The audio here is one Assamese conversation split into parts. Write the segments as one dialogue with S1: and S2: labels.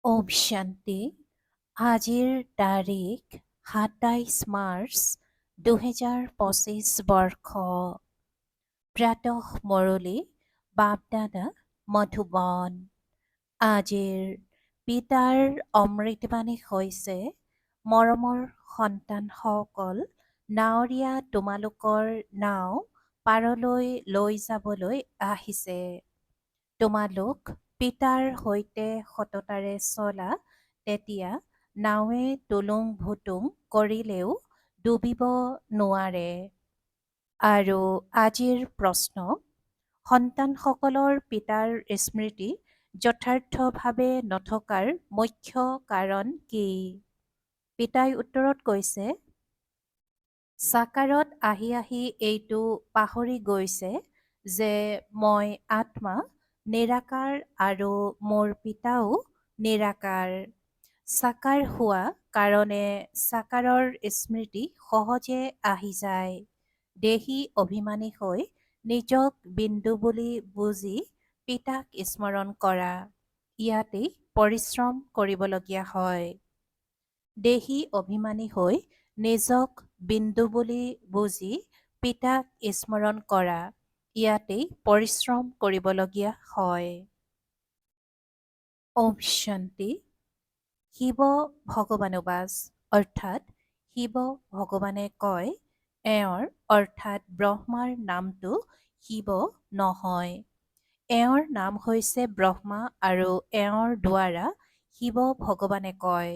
S1: ওম শান্তি। আজিৰ তাৰিখ ২৭ মাৰ্চ ২০২৫ বৰ্ষ। প্ৰাতঃ মুৰলী বাপদাদা মধুবন। আজিৰ পিতাৰ অমৃতবাণী হৈছে, মৰমৰ সন্তানসকল, নাৱৰীয়া তোমালোকৰ নাও পাৰলৈ লৈ যাবলৈ আহিছে। তোমালোক পিতাৰ সৈতে সততাৰে চলা, তেতিয়া নাৱে তুলুং ভুতুং কৰিলেও ডুবিব নোৱাৰে। আৰু আজিৰ প্ৰশ্ন, সন্তানসকলৰ পিতাৰ স্মৃতি যথাৰ্থভাৱে নথকাৰ মুখ্য কাৰণ কি? পিতাই উত্তৰত কৈছে, সাকাৰত আহি আহি এইটো পাহৰি গৈছে যে মই আত্মা নিৰাকাৰ আৰু মোৰ পিতাও নিৰাকাৰ। সাকাৰ হোৱা কাৰণে সাকাৰৰ স্মৃতি সহজে আহি যায়। দেহী অভিমানী হৈ নিজক বিন্দু বুলি বুজি পিতাক স্মৰণ কৰা, ইয়াতেই পৰিশ্ৰম কৰিবলগীয়া হয়। দেহী অভিমানী হৈ নিজক বিন্দু বুলি বুজি পিতাক স্মৰণ কৰা, ইয়াতেই পৰিশ্ৰম কৰিবলগীয়া হয়। ওম শান্তি। শিৱ ভগৱানুবাস, অৰ্থাৎ শিৱ ভগৱানে কয়, এওঁৰ অৰ্থাৎ ব্ৰহ্মাৰ নামটো শিৱ নহয়। এওঁৰ নাম হৈছে ব্ৰহ্মা আৰু এওঁৰ দ্বাৰা শিৱ ভগৱানে কয়।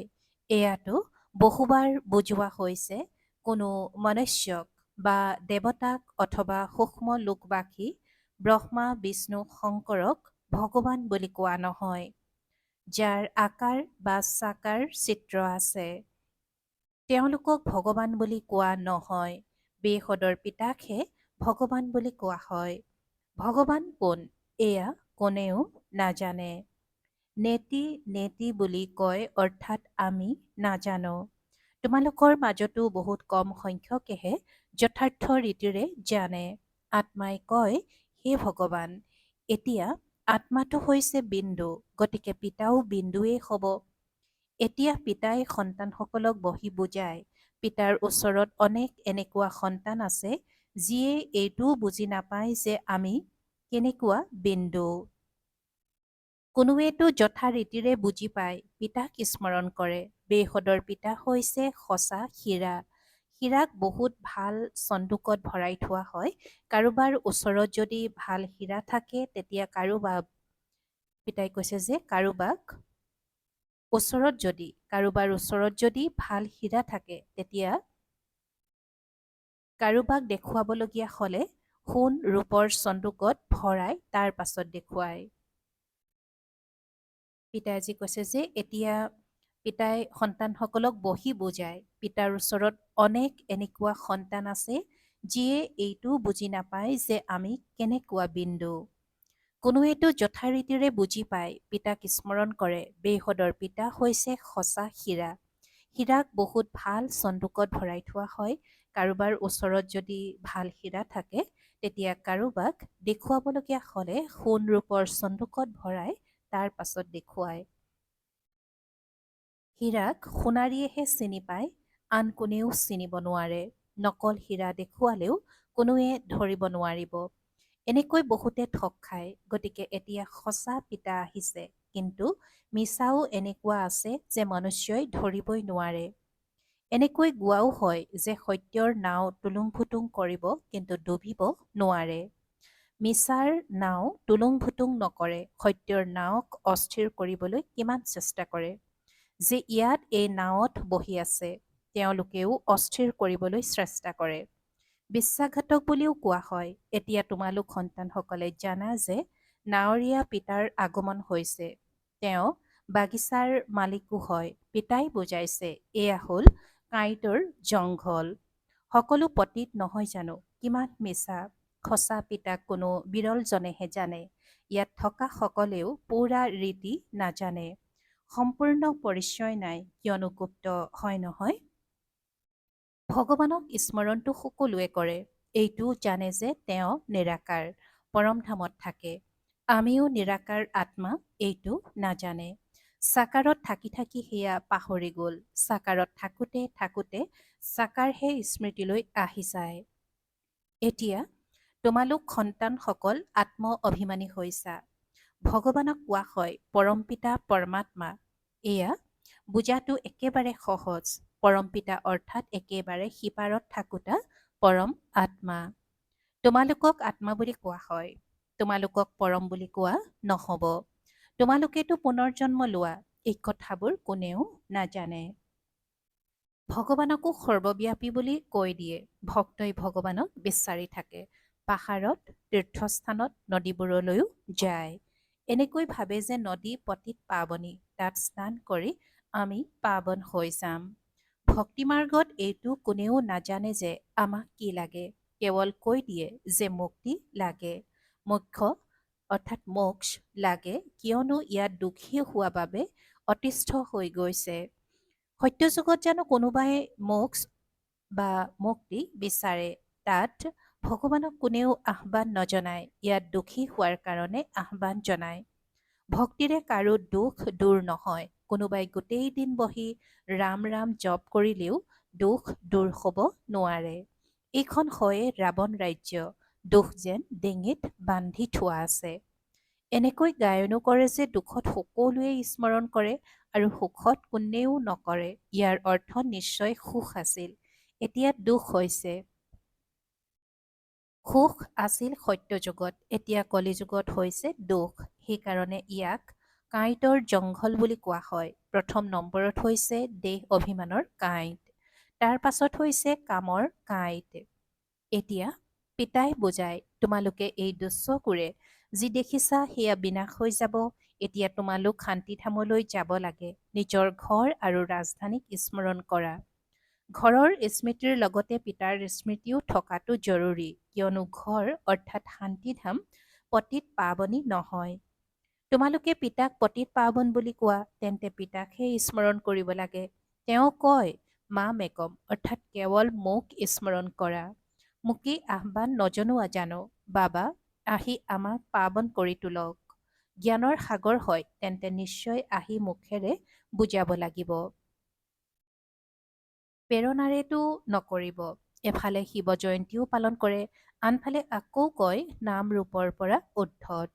S1: এয়াতো বহুবাৰ বুজোৱা হৈছে, কোনো মনুষ্যক বা দেৱতাক অথবা সূক্ষ্ম লোকবাসী ব্ৰহ্মা বিষ্ণু শংকৰক ভগৱান বুলি কোৱা নহয়, যাৰ আকাৰ বা সাকাৰ চিত্ৰ আছে। তেওঁলোকক ভগৱান বুলি কোৱা নহয়, বেশদৰ পিতাকহে ভগৱান বুলি কোৱা হয়। ভগৱান কোন এয়া কোনেও নাজানে। নেতি নেতি বুলি কয়, অৰ্থাৎ আমি নাজানো। তোমালোকৰ মাজতো বহুত কম সংখ্যকেহে যথাৰ্থ ৰীতিৰে জানে। আত্মাই কয়, হে ভগৱান, এতিয়া আত্মাটো হৈছে বিন্দু, গতিকে পিতাও বিন্দুৱেই হ'ব। এতিয়া পিতাই সন্তানসকলক বহি বুজায়, পিতাৰ ওচৰত অনেক এনেকুৱা সন্তান আছে যিয়ে এইটোও বুজি নাপায় যে আমি কেনেকুৱা বিন্দু। কোনোৱেতো যথা ৰীতিৰে বুজি পায়, পিতাক স্মৰণ কৰে। বেশদৰ পিতা হৈছে সঁচা হীৰা। হীৰাক বহুত ভাল চন্দুকত ভৰাই থোৱা হয়। কাৰোবাৰ ওচৰত যদি ভাল হীৰা থাকে, তেতিয়া পিতাই কৈছে যে কাৰোবাৰ ওচৰত যদি ভাল হীৰা থাকে, তেতিয়া কাৰোবাক দেখুৱাবলগীয়া হ'লে সোণ ৰূপৰ চন্দুকত ভৰাই তাৰ পাছত দেখুৱায়। পিতাই আজি কৈছে যে এতিয়া পিতাই সন্তানসকলক বহি বুজায়, পিতাৰ ওচৰত অনেক এনেকুৱা সন্তান আছে যিয়ে এইটো বুজি নাপায় যে আমি কেনেকুৱা বিন্দু। কোনোৱেতো যথাৰীতিৰে বুজি পায়, পিতাক স্মৰণ কৰে। বেশদৰ পিতা হৈছে সঁচা হীৰা। হীৰাক বহুত ভাল চন্দুকত ভৰাই থোৱা হয়। কাৰোবাৰ ওচৰত যদি ভাল হীৰা থাকে, তেতিয়া কাৰোবাক দেখুৱাবলগীয়া হ'লে সোণ ৰূপৰ চন্দুকত ভৰাই তাৰ পাছত দেখুৱায়। হীৰাক সোণাৰীয়েহে চিনি পায়, আন কোনেও চিনিব নোৱাৰে। নকল হীৰা দেখুৱালেও কোনোৱে ধৰিব নোৱাৰিব। এনেকৈ বহুতে ঠগ খায়। গতিকে এতিয়া সঁচা পিতা আহিছে, কিন্তু মিছাও এনেকুৱা আছে যে মনুষ্যই ধৰিবই নোৱাৰে। এনেকৈ গোৱাও হয় যে সত্যৰ নাও তুলুং ভুতুং কৰিব, কিন্তু ডুবিব নোৱাৰে। মিছাৰ নাও তুলুং ভুতুং নকৰে, সত্যৰ নাৱক অস্থিৰ কৰিবলৈ কিমান চেষ্টা কৰে। যে ইয়াত এই নাৱত বহি আছে, তেওঁলোকেও অস্থিৰ কৰিবলৈ চেষ্টা কৰে। বিশ্বাসঘাতক বুলিও কোৱা হয়। এতিয়া তোমালোক সন্তানসকলে জানা যে নাৱৰীয়া পিতাৰ আগমন হৈছে। তেওঁ বাগিচাৰ মালিকো হয়। পিতাই বুজাইছে, এয়া হ'ল কাঁইটৰ জংঘল। সকলো পতীত নহয় জানো? কিমান মিছা। সঁচা পিতাক কোনো বিৰলজনেহে জানে। ইয়াত থকা সকলেও পুৰা ৰীতি নাজানে। সম্পূৰ্ণ পৰিচয় নাই, কিয়নো গুপ্ত হয় নহয়। ভগৱানক স্মৰণটো সকলোৱে কৰে। এইটোও জানে যে তেওঁ নিৰাকাৰ, পৰমধামত থাকে। আমিও নিৰাকাৰ আত্মা, এইটো নাজানে। সাকাৰত থাকি থাকি সেয়া পাহৰি গ'ল। সাকাৰত থাকোঁতে থাকোঁতে সাকাৰহে স্মৃতিলৈ আহি যায়। এতিয়া তোমালোক সন্তানসকল আত্ম অভিমানী হৈছা। ভগৱানক কোৱা হয় পৰমপিতা পৰমাত্মা। এয়া বুজাটো একেবাৰে সহজ। পৰমপিতা অৰ্থাৎ একেবাৰে সিপাৰত থাকোঁতা পৰম আত্মা। তোমালোকক আত্মা বুলি কোৱা হয়। তোমালোকক পৰম বুলি কোৱা নহ'ব। তোমালোকেতো পুনৰ্জন্ম লোৱা, এই কথাবোৰ কোনেও নাজানে। ভগৱানকো সৰ্বব্যাপী বুলি কৈ দিয়ে। ভক্তই ভগৱানক বিচাৰি থাকে। পাহাৰত, তীৰ্থস্থানত, নদীবোৰলৈও যায়। এনেকৈ ভাবে যে নদী পতিত পাৱনী, তাত স্নান কৰি আমি পাৱন হৈ যাম। ভক্তি মাৰ্গত এইটো কোনেও নাজানে যে আমাক কি লাগে। কেৱল কৈ দিয়ে যে মুক্তি লাগে, মোক্ষ অৰ্থাৎ মোক্ষ লাগে, কিয়নো ইয়াত দুখী হোৱা বাবে অতিষ্ঠ হৈ গৈছে। সত্যযুগত জানো কোনোবাই মোক্ষ বা মুক্তি বিচাৰে? তাত ভগৱানক কোনেও আহ্বান নজনায়। ইয়াত দুখী হোৱাৰ কাৰণে আহ্বান জনায়। ভক্তিৰে কাৰো দুখ দূৰ নহয়। কোনোবাই গোটেই দিন বহি ৰাম ৰাম জপ কৰিলেও দুখ দূৰ হ'ব নোৱাৰে। এইখন হয়ে ৰাৱণ ৰাজ্য, দুখ যেন ডিঙিত বান্ধি থোৱা আছে। এনেকৈ গায়নো কৰে যে দুখত সকলোৱে স্মৰণ কৰে আৰু সুখত কোনেও নকৰে। ইয়াৰ অৰ্থ নিশ্চয় সুখ আছিল, এতিয়া দুখ হৈছে। সুখ আছিল সত্যযুগত, এতিয়া কলিযুগত হৈছে দুখ। সেইকাৰণে ইয়াক কাঁইটৰ জংঘল বুলি কোৱা হয়। প্ৰথম নম্বৰত হৈছে দেহ অভিমানৰ কাঁইট, তাৰ পাছত হৈছে কামৰ কাঁইট। এতিয়া পিতাই বুজায়, তোমালোকে এই দুশ্চকুৰে যি দেখিছা সেয়া বিনাশ হৈ যাব। এতিয়া তোমালোক শান্তিধামলৈ যাব লাগে। নিজৰ ঘৰ আৰু ৰাজধানীক স্মৰণ কৰা। ঘৰৰ স্মৃতিৰ লগতে পিতাৰ স্মৃতিও থকাটো জৰুৰী, কিয়নো ঘৰ অৰ্থাৎ শান্তিধাম পতিত পাৱনী নহয়। তোমালোকে পিতাক পতিত পাৱন বুলি কোৱা, তেন্তে পিতাকহে স্মৰণ কৰিব লাগে। তেওঁ কয় মা মেকম অৰ্থাৎ কেৱল মোক স্মৰণ কৰা। মোকেই আহ্বান নজনোৱা জানো? বাবা আহি আমাক পাৱন কৰি তোলক। জ্ঞানৰ সাগৰ হয়, তেন্তে নিশ্চয় আহি মুখেৰে বুজাব লাগিব। প্ৰেৰণাৰেতো নকৰিব। এফালে শিৱ জয়ন্তীও পালন কৰে, আনফালে আকৌ কয় নাম ৰূপৰ পৰা উদ্ধত।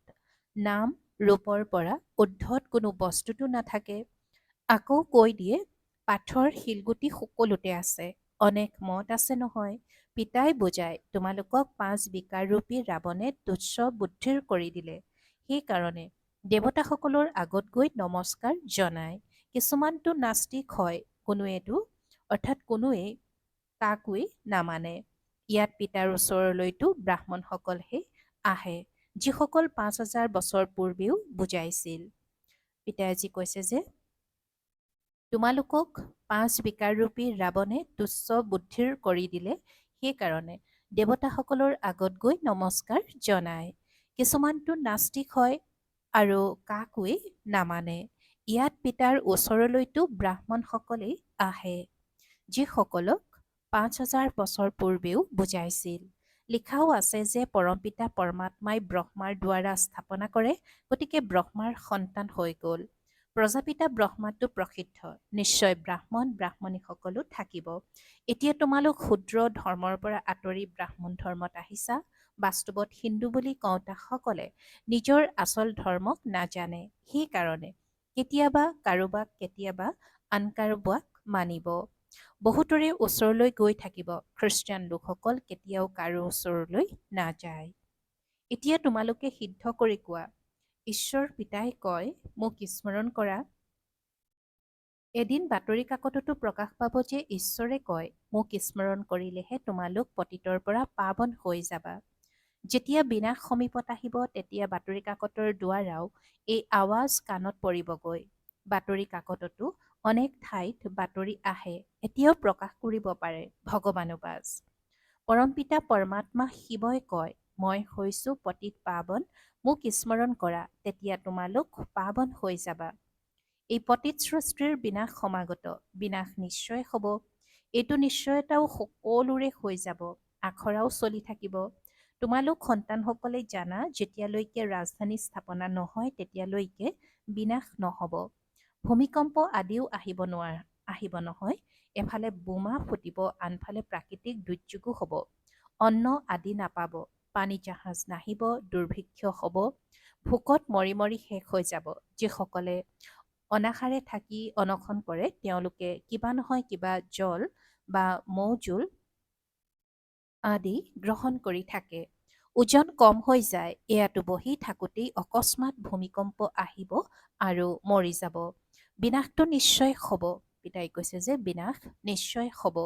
S1: নাম ৰূপৰ পৰা উদ্ধত কোনো বস্তুটো নাথাকে। আকৌ কৈ দিয়ে পাথৰ শিলগুটি সকলোতে আছে, অনেক মত আছে নহয়। পিতাই বুজায় তোমালোকক 5 বিকাৰ ৰূপী ৰাৱণে তুচ্ছ বুদ্ধিৰ কৰি দিলে। সেইকাৰণে দেৱতাসকলৰ আগত গৈ নমস্কাৰ জনায়। কিছুমানটো নাস্তিক হয়, কোনোৱেতো অৰ্থাৎ কোনোৱেই কাকোৱেই নামানে। ইয়াত পিতাৰ ওচৰলৈতো ব্ৰাহ্মণসকলহে আহে, যিসকল 5000 বছৰ পূৰ্বেও বুজাইছিল। পিতাই আজি কৈছে যে তোমালোকক 5 বিকাৰ ৰূপী ৰাৱণে তুচ্ছ বুদ্ধিৰ কৰি দিলে। সেইকাৰণে দেৱতাসকলৰ আগত গৈ নমস্কাৰ জনায়। কিছুমানটো নাস্তিক হয় আৰু কাকোৱেই নামানে। ইয়াত পিতাৰ ওচৰলৈতো ব্ৰাহ্মণসকলেই আহে, যিসকলক 5000 বছৰ পূৰ্বেও বুজাইছিল। লিখাও আছে যে পৰমপিতা পৰমাত্মাই ব্ৰহ্মাৰ দ্বাৰা স্থাপনা কৰে, গতিকে ব্ৰহ্মাৰ সন্তান হৈ গ'ল। প্ৰজাপিতা ব্ৰহ্মাটো প্ৰসিদ্ধ, নিশ্চয় ব্ৰাহ্মণ ব্ৰাহ্মণীসকলো থাকিব। এতিয়া তোমালোক শূদ্ৰ ধৰ্মৰ পৰা আঁতৰি ব্ৰাহ্মণ ধৰ্মত আহিছা। বাস্তৱত হিন্দু বুলি কওঁতাসকলে নিজৰ আচল ধৰ্মক নাজানে। সেইকাৰণে কেতিয়াবা কাৰোবাক, কেতিয়াবা আন কাৰোবাক মানিব। বহুতৰে ওচৰলৈ গৈ থাকিব। খ্ৰীষ্টিয়ান লোকসকল কেতিয়াও কাৰো ওচৰলৈ নাযায়। এতিয়া তোমালোকে সিদ্ধ কৰি কোৱা। ঈশ্বৰ পিতাই কয় মোক স্মৰণ কৰা। এদিন বাতৰি কাকততো প্ৰকাশ পাব যে ঈশ্বৰে কয় মোক স্মৰণ কৰিলেহে তোমালোক পতিতৰ পৰা পাৱন হৈ যাবা। যেতিয়া বিনাশ সমীপত আহিব, তেতিয়া বাতৰি কাকতৰ দ্বাৰাও এই আৱাজ কাণত পৰিবগৈ। বাতৰি কাকততো অনেক ঠাইত বাতৰি আহে, এতিয়াও প্ৰকাশ কৰিব পাৰে ভগৱানুবাজ। পৰমপিতা পৰমাত্মা শিৱই কয় মই হৈছোঁ পতিত পাৱন, মোক স্মৰণ কৰা, তেতিয়া তোমালোক পাৱন হৈ যাবা। এই পতিত সৃষ্টিৰ বিনাশ সমাগত, বিনাশ নিশ্চয় হ'ব। এইটো নিশ্চয়তাও সকলোৰে হৈ যাব, আখৰাও চলি থাকিব। তোমালোক সন্তানসকলে জানা যেতিয়ালৈকে ৰাজধানী স্থাপনা নহয় তেতিয়ালৈকে বিনাশ নহ'ব। ভূমিকম্প আদিও আহিব নহয়। এফালে বোমা ফুটিব, আনফালে প্ৰাকৃতিক দুৰ্যোগো হ'ব। অন্ন আদি নাপাব, পানী জাহাজ নাহিব, দুৰ্ভিক্ষ হ'ব, ভোকত মৰি মৰি শেষ হৈ যাব। যিসকলে অনাশাৰে থাকি অনশন কৰে তেওঁলোকে কিবা নহয় কিবা জল বা মৌজোল আদি গ্ৰহণ কৰি থাকে। ওজন কম হৈ যায়, এয়াতো বহি থাকোঁতেই অকস্মাৎ ভূমিকম্প আহিব আৰু মৰি যাব। বিনাশটো নিশ্চয় হ'ব। পিতাই কৈছে যে বিনাশ নিশ্চয় হ'ব।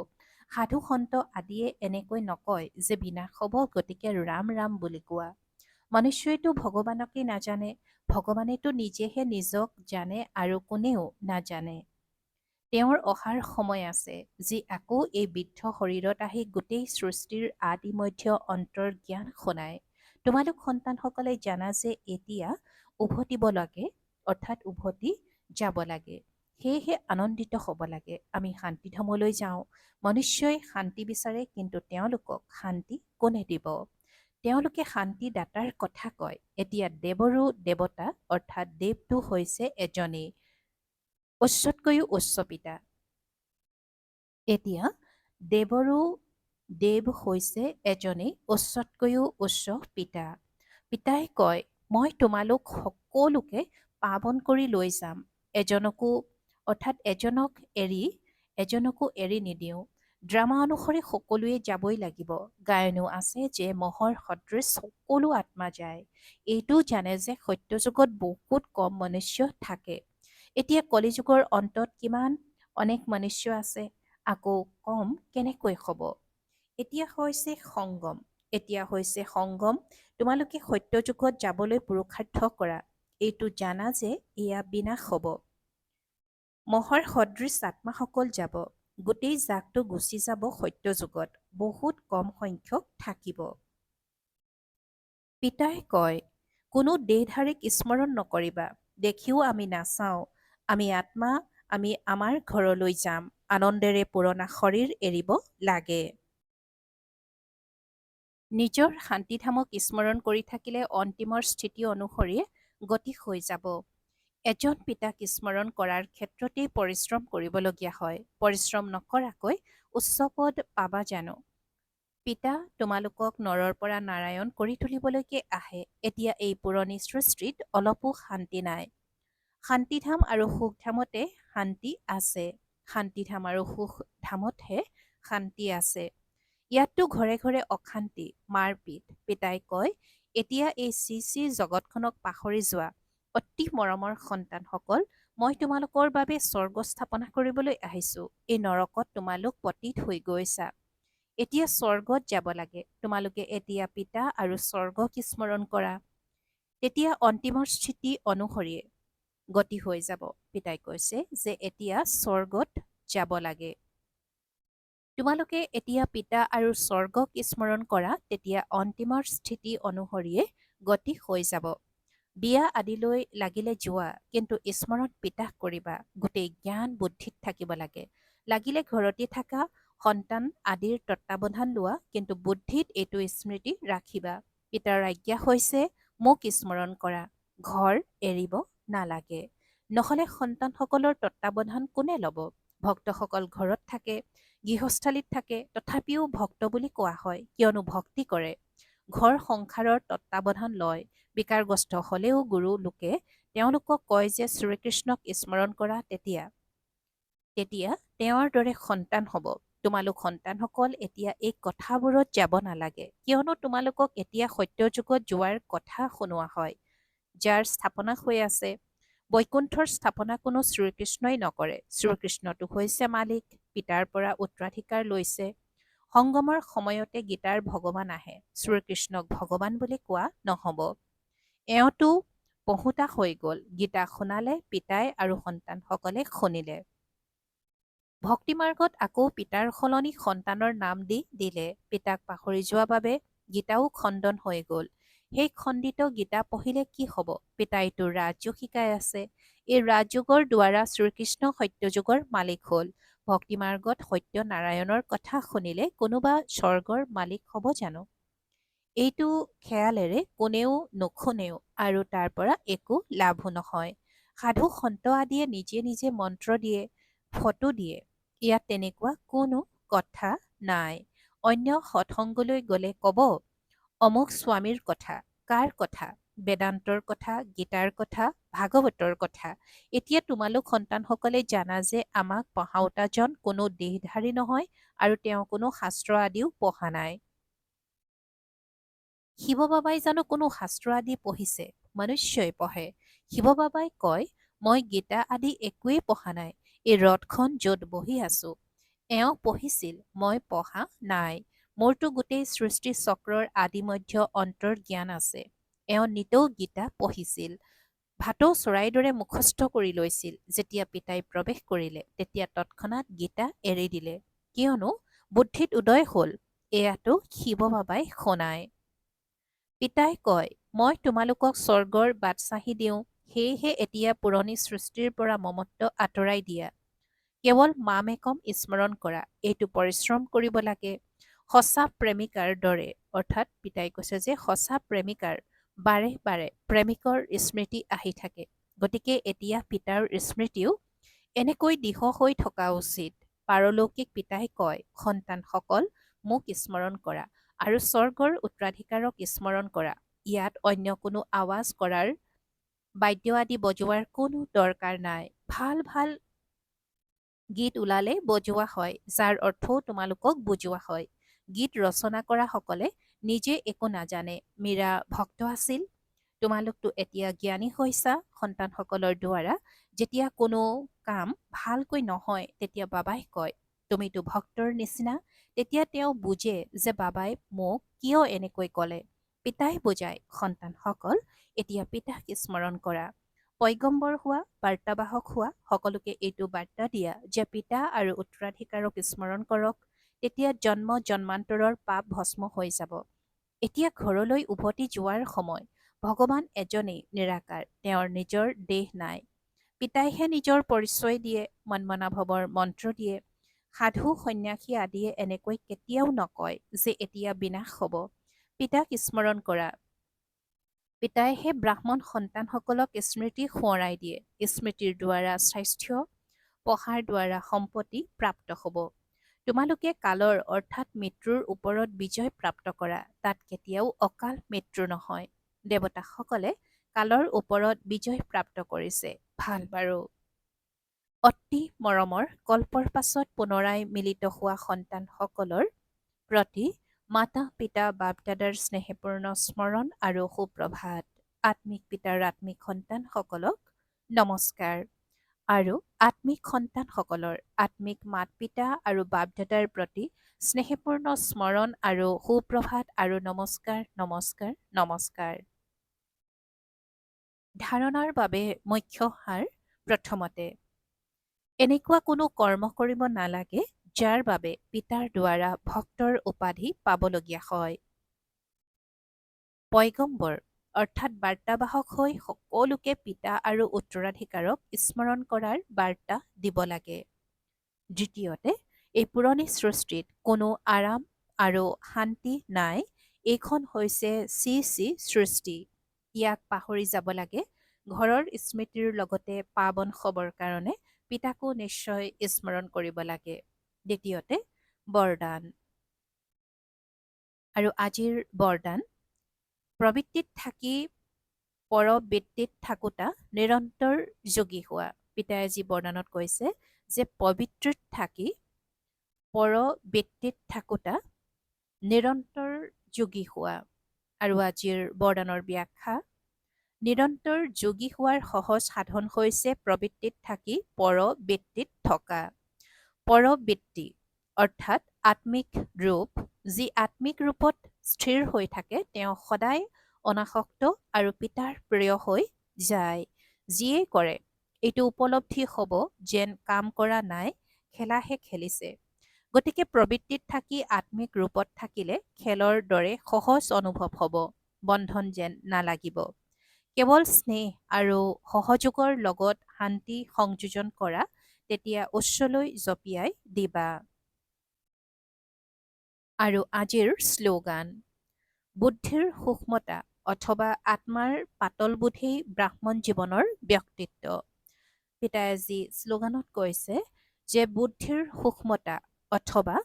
S1: সাধু সন্ত আদিয়ে এনেকৈ নকয় যে বিনাশ হ'ব গতিকে ৰাম ৰাম বুলি কোৱা। মনুষ্যইতো ভগৱানকেই নাজানে, ভগৱানেতো নিজেহে নিজক জানে আৰু কোনেও নাজানে। তেওঁৰ অহাৰ সময় আছে, যি আকৌ এই বৃদ্ধ শৰীৰত আহি গোটেই সৃষ্টিৰ আদি মধ্য অন্তৰ জ্ঞান শুনায়। তোমালোক সন্তানসকলে জানা যে এতিয়া উভতিব লাগে, অৰ্থাৎ উভতি যাব লাগে। সেয়েহে আনন্দিত হ'ব লাগে। আমি শান্তিধামলৈ যাওঁ। মনুষ্যই শান্তি বিচাৰে, কিন্তু তেওঁলোকক শান্তি কোনে দিব? তেওঁলোকে শান্তি দাতাৰ কথা কয়। এতিয়া দেৱৰো দেৱতা, অৰ্থাৎ দেৱটো হৈছে এজনেই, উচ্চতকৈও উচ্চ পিতা। এতিয়া দেৱৰো দেৱ হৈছে এজনেই, উচ্চতকৈও উচ্চ পিতা। পিতাই কয়, মই তোমালোক সকলোকে পাৱন কৰি লৈ যাম। এজনকো অৰ্থাৎ এজনকো এৰি নিদিওঁ। ড্ৰামা অনুসৰি সকলোৱে যাবই লাগিব। গায়নো আছে যে মহৰ সদৃশ সকলো আত্মা যায়। এইটোও জানে যে সত্যযুগত বহুত কম মনুষ্য থাকে। এতিয়া কলিযুগৰ অন্তত কিমান অনেক মনুষ্য আছে, আকৌ কম কেনেকৈ হ'ব? এতিয়া হৈছে সংগম। তোমালোকে সত্যযুগত যাবলৈ পুৰুষাৰ্থ কৰা। এইটো জানা যে এয়া বিনাশ হ'ব। মহৰ সদৃশ আত্মাসকল যাব। গোটেই জাকটো গুচি যাব সত্যযুগত, বহুত কম সংখ্যক থাকিব। পিতাই কয়, কোনো দেহধাৰীক স্মৰণ নকৰিবা। দেখিও আমি নাচাওঁ। আমি আত্মা, আমি আমাৰ ঘৰলৈ যাম। আনন্দেৰে পুৰণা শৰীৰ এৰিব লাগে। নিজৰ শান্তিধামক স্মৰণ কৰি থাকিলে অন্তিমৰ স্থিতি অনুসৰি গতি হৈ যাব। এজন পিতাক স্মৰণ কৰাৰ ক্ষেত্ৰতেই পৰিশ্ৰম কৰিবলগীয়া হয়। পৰিশ্ৰম নকৰাকৈ উচ্চ পদ পাবা জানো? পিতা তোমালোকক নৰৰ পৰা নাৰায়ণ কৰি তুলিবলৈকে আহে। এতিয়া এই পুৰণি সৃষ্টিত অলপো শান্তি নাই। শান্তিধাম আৰু সুখধামতে শান্তি আছে। শান্তিধাম আৰু সুখধামতহে শান্তি আছে। ইয়াততো ঘৰে ঘৰে অশান্তি, মাৰপিট। পিতাই কয়, এতিয়া এই চি জগতখনক পাহৰি যোৱা। অতি মৰমৰ সন্তানসকল, মই তোমালোকৰ বাবে স্বৰ্গ স্থাপনা কৰিবলৈ আহিছোঁ। এই নৰকত তোমালোক পতিত হৈ গৈছা। এতিয়া স্বৰ্গত যাব লাগে। তোমালোকে এতিয়া পিতা আৰু স্বৰ্গক স্মৰণ কৰা। তেতিয়া অন্তিমৰ স্থিতি অনুসৰিয়ে গতি হৈ যাব। পিতাই কৈছে যে এতিয়া স্বৰ্গত যাব লাগে। তোমালোকে এতিয়া পিতা আৰু স্বৰ্গক স্মৰণ কৰা, তেতিয়া অন্তিমৰ স্থিতি অনুসৰিয়ে গতি হৈ যাব। বিয়া আদিলৈ লাগিলে যোৱা, কিন্তু স্মৰণ পিতাক কৰিবা। গোটেই জ্ঞান বুদ্ধিত থাকিব লাগে। লাগিলে ঘৰতে থাকা, সন্তান আদিৰ তত্বাৱধান লোৱা, কিন্তু বুদ্ধিত এইটো স্মৃতি ৰাখিবা। পিতাৰ আজ্ঞা হৈছে মোক স্মৰণ কৰা, ঘৰ এৰিব নালাগে। নহলে সন্তানসকলৰ তত্বাৱধান কোনে ল'ব? ভক্তসকল ঘৰত থাকে, গৃহস্থালীত থাকে, তথাপিও ভক্ত বুলি কোৱা হয়, কিয়নো ভক্তি কৰে। ঘৰ সংসাৰৰ তত্বাৱধান লয়। বিকাৰগ্ৰস্ত হলেও গুৰু লোকে তেওঁলোকক কয় যে শ্ৰীকৃষ্ণক স্মৰণ কৰা, তেতিয়া তেওঁৰ দৰে সন্তান হ'ব। তোমালোক সন্তানসকল এতিয়া এই কথাবোৰত যাব নালাগে, কিয়নো তোমালোকক এতিয়া সত্যযুগত যোৱাৰ কথা শুনোৱা হয়। যাৰ স্থাপনা হৈ আছে, বৈকুণ্ঠৰ স্থাপনা কোনো শ্ৰীকৃষ্ণই নকৰে। শ্ৰীকৃষ্ণটো হৈছে মালিক, পিতাৰ পৰা উত্তৰাধিকাৰ লৈছে। সংগমৰ সময়তে গীতাৰ ভগৱান আহে। শ্ৰীকৃষ্ণক ভগৱান বুলি কোৱা নহ'ব। এওঁতো পহুতা হৈ গ'ল। গীতা শুনালে পিতাই আৰু সন্তানসকলে শুনিলে। ভক্তিমাৰ্গত আকৌ পিতাৰ সলনি সন্তানৰ নাম দি দিলে। পিতাক পাহৰি যোৱা বাবে গীতাও খণ্ডন হৈ গ'ল। সেই খণ্ডিত গীতা পঢ়িলে কি হ'ব? পিতাইতো ৰাজযোগ শিকাই আছে। এই ৰাজযোগৰ দ্বাৰা শ্ৰীকৃষ্ণ সত্যযুগৰ মালিক হ'ল। ভক্তিমাৰ্গত সত্যনাৰায়ণৰ কথা শুনিলে কোনোবা স্বৰ্গৰ মালিক হ'ব জানো? এইটো খেয়ালেৰে কোনেও নুশুনেও আৰু তাৰ পৰা একো লাভো নহয়। সাধু সন্ত আদিয়ে নিজে নিজে মন্ত্ৰ দিয়ে, ফটো দিয়ে। ইয়াত তেনেকুৱা কোনো কথা নাই। অন্য সৎসংগলৈ গ'লে ক'ব অমুক স্বামীৰ কথা, কাৰ কথা? বেদান্তৰ কথা, গীতাৰ কথা, ভাগৱতৰ কথা। এতিয়া তোমালোক সন্তানসকলে জানা যে আমাক পঢ়াওতাজন কোনো দেহধাৰী নহয় আৰু তেওঁ কোনো শাস্ত্ৰ আদিও পঢ়া নাই। শিৱ বাবাই জানো কোনো শাস্ত্ৰ আদি পঢ়িছে? মনুষ্যই পঢ়ে। শিৱ বাবাই কয়, মই গীতা আদি একোৱেই পঢ়া নাই। এই ৰথখন য'ত বহি আছো, এওঁ পঢ়িছিল, মই পঢ়া নাই। মোৰতো গোটেই সৃষ্টি চক্ৰৰ আদি মধ্য অন্তৰ জ্ঞান আছে। এওঁ নিতৌ গীতা পঢ়িছিল। ভাটৌ চৰাইৰ দৰে মুখস্থ কৰি লৈছিল। যেতিয়া পিতাই প্ৰৱেশ কৰিলে, তেতিয়া তৎক্ষণাৎ গীতা এৰি দিলে। কিয়নো বুদ্ধিত উদয় হ'ল। এয়াতো শিৱ বাবাই শুনায়। পিতাই কয়, মই তোমালোকক স্বৰ্গৰ বাটচাহি দিওঁ, সেয়েহে এতিয়া পুৰণি সৃষ্টিৰ পৰা মমত্ব আঁতৰাই দিয়া। কেৱল মামেকম স্মৰণ কৰা, এইটো পৰিশ্ৰম কৰিব লাগে। সঁচা প্ৰেমিকাৰ দৰে, অৰ্থাৎ পিতাই কৈছে যে সঁচা প্ৰেমিকাৰ বাৰে বাৰে প্ৰেমিকৰ স্মৃতি আহি থাকে। গতিকে এতিয়া পিতাৰ স্মৃতিও এনেকৈ দিহ হৈ থকা উচিত। পাৰলৌকিক পিতাই কয়, সন্তানসকল মোক স্মৰণ কৰা আৰু স্বৰ্গৰ উত্তৰাধিকাৰক স্মৰণ কৰা। ইয়াত অন্য কোনো আৱাজ কৰাৰ, বাদ্য আদি বজোৱাৰ কোনো দৰকাৰ নাই। ভাল ভাল গীত ওলালে বজোৱা হয়, যাৰ অৰ্থও তোমালোকক বুজোৱা হয়। গীত ৰচনা কৰা সকলে নিজে একো নাজানে। মীৰা ভক্ত আছিল। তোমালোকতো এতিয়া জ্ঞানী হৈছা। সন্তানসকলৰ দ্বাৰা যেতিয়া কোনো কাম ভালকৈ নহয়, তেতিয়া বাবাই কয়, তুমিতো ভক্তৰ নিচিনা। তেতিয়া তেওঁ বুজে যে বাবাই মোক কিয় এনেকৈ ক'লে। পিতাই বুজায়, সন্তানসকল এতিয়া পিতাক স্মৰণ কৰা। পয়গম্বৰ হোৱা, বাৰ্তাবাহক হোৱা, সকলোকে এইটো বাৰ্তা দিয়া যে পিতা আৰু উত্তৰাধিকাৰক স্মৰণ কৰক। তেতিয়া জন্ম জন্মান্তৰৰ পাপ ভস্ম হৈ যাব। এতিয়া ঘৰলৈ উভতি যোৱাৰ সময়। ভগৱান এজনেই নিৰাকাৰ, তেওঁৰ নিজৰ দেহ নাই। পিতাইহে নিজৰ পৰিচয় দিয়ে, মন্মনাভৱৰ মন্ত্ৰ দিয়ে। সাধু সন্ন্যাসী আদিয়ে এনেকৈ কেতিয়াও নকয় যে এতিয়া বিনাশ হ'ব। পিতাক স্মৰণ কৰা। পিতাইহে ব্ৰাহ্মণ সন্তানসকলক স্মৃতি সোঁৱৰাই দিয়ে। স্মৃতিৰ দ্বাৰা স্বাস্থ্য, পঢ়াৰ দ্বাৰা সম্পত্তি প্ৰাপ্ত হ'ব। তোমালোকে কালৰ অৰ্থাৎ মৃত্যুৰ ওপৰত বিজয় প্ৰাপ্ত কৰা। তাত কেতিয়াও অকাল মৃত্যু নহয়। দেৱতাসকলে কালৰ ওপৰত বিজয় প্ৰাপ্ত কৰিছে। ভাল বাৰু। অতি মৰমৰ কল্পৰ পাছত পুনৰাই মিলিত হোৱা সন্তানসকলৰ প্ৰতি মাতা পিতা বাপ দাদাৰ স্নেহপূৰ্ণ স্মৰণ আৰু সুপ্ৰভাত। আত্মিক পিতাৰ আত্মিক সন্তানসকলক নমস্কাৰ। আৰু আত্মিক সন্তানসকলৰ আত্মিক মাত পিতা আৰু বাপ দাদাৰ প্ৰতি স্নেহপূৰ্ণ স্মৰণ আৰু সুপ্ৰভাত আৰু নমস্কাৰ নমস্কাৰ নমস্কাৰ। ধাৰণাৰ বাবে মুখ্য সাৰ। প্ৰথমতে, এনেকুৱা কোনো কৰ্ম কৰিব নালাগে যাৰ বাবে পিতাৰ দ্বাৰা ভক্তৰ উপাধি পাবলগীয়া হয়। পয়গম্বৰ অৰ্থাৎ বাৰ্তাবাহক হৈ সকলোকে পিতা আৰু উত্তৰাধিকাৰক স্মৰণ কৰাৰ বাৰ্তা দিব লাগে। দ্বিতীয়তে, এই পুৰণি সৃষ্টিত কোনো আৰাম আৰু শান্তি নাই। এইখন হৈছে চি চি সৃষ্টি। ইয়াক পাহৰি যাব লাগে। ঘৰৰ স্মৃতিৰ লগতে পাৱন হ'বৰ কাৰণে পিতাকো নিশ্চয় স্মৰণ কৰিব লাগে। দ্বিতীয়তে, বৰদান। আৰু আজিৰ বৰদান, প্ৰবৃত্তিত থাকি পৰবৃত্তিত থাকোঁতা নিৰন্তৰ যোগী হোৱা। পিতাই আজি বৰদানত কৈছে যে পবিত্ৰত থাকি পৰবৃত্তিত থাকোঁতা নিৰন্তৰ যোগী হোৱা। আৰু আজিৰ বৰদানৰ ব্যাখ্যা, নিৰন্তৰ যোগী হোৱাৰ সহজ সাধন হৈছে প্ৰবৃত্তিত থাকি পৰবৃত্তিত থকা। পৰবৃত্তি অৰ্থাৎ আত্মিক ৰূপ। যি আত্মিক ৰূপত স্থিৰ হৈ থাকে তেওঁ সদায় অনাসক্ত আৰু পিতাৰ প্ৰিয় হৈ যায়। যিয়েই কৰে এইটো উপলব্ধি হ'ব যেন কাম কৰা নাই, খেলাহে খেলিছে। গতিকে প্ৰবৃত্তিত থাকি আত্মিক ৰূপত থাকিলে খেলৰ দৰে সহজ অনুভৱ হ'ব, বন্ধন যেন নালাগিব। কেৱল স্নেহ আৰু সহযোগৰ লগত শান্তি সংযোজন কৰা, তেতিয়া উচ্চলৈ জঁপিয়াই দিবা। আৰু আজিৰ শ্লোগান, বুদ্ধিৰ সূক্ষ্মতা অথবা আত্মাৰ পাতল বুদ্ধেই ব্ৰাহ্মণ জীৱনৰ ব্যক্তিত্ব। পিতাই আজি শ্লোগানত কৈছে যে বুদ্ধিৰ সূক্ষ্মতা অথবা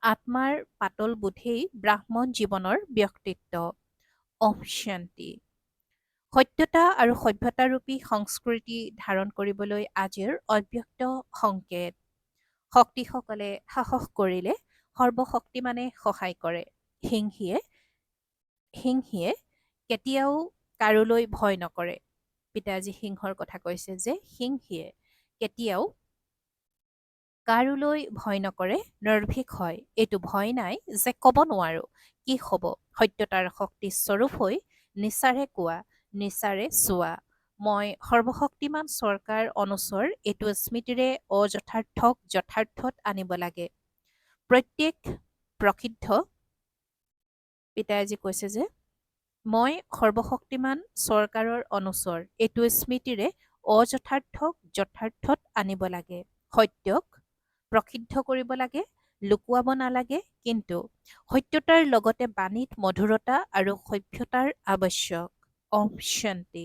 S1: আত্মাৰ পাতল বুদ্ধেই ব্ৰাহ্মণ জীৱনৰ ব্যক্তিত্ব। ওম শান্তি। সত্যতা আৰু সভ্যতাৰূপী সংস্কৃতি ধাৰণ কৰিবলৈ আজিৰ অব্যক্ত সংকেত। শক্তিসকলে সাহস কৰিলে সৰ্বশক্তিমানে সহায় কৰে। সিংহীয়ে কেতিয়াও কাৰোলৈ ভয় নকৰে। পিতাজী সিংহৰ কথা কৈছে যে সিংহীয়ে কেতিয়াও কাৰোলৈ ভয় নকৰে, নিৰ্ভীক হয়। এইটো ভয় নাই যে ক'ব নোৱাৰো কি হ'ব। সত্যতাৰ শক্তিস্বৰূপ হৈ নিচাৰে কোৱা, নিচাৰে চোৱা। মই সৰ্বশক্তিমান চৰকাৰ অনুচৰ এইটো স্মৃতিৰে অযথাৰ্থক যথাৰ্থত আনিব লাগে। প্ৰত্যেক প্ৰসিদ্ধ পিতাই আজি কৈছে যে মই সৰ্বশক্তিমান চৰকাৰৰ অনুচৰ এইটো স্মৃতিৰে অযথাৰ্থক যথাৰ্থত আনিব লাগে। সত্যক প্ৰসিদ্ধ কৰিব লাগে, লুকুৱাব নালাগে, কিন্তু সত্যতাৰ লগতে বাণীত মধুৰতা আৰু সভ্যতাৰ আৱশ্যক। ওম শান্তি।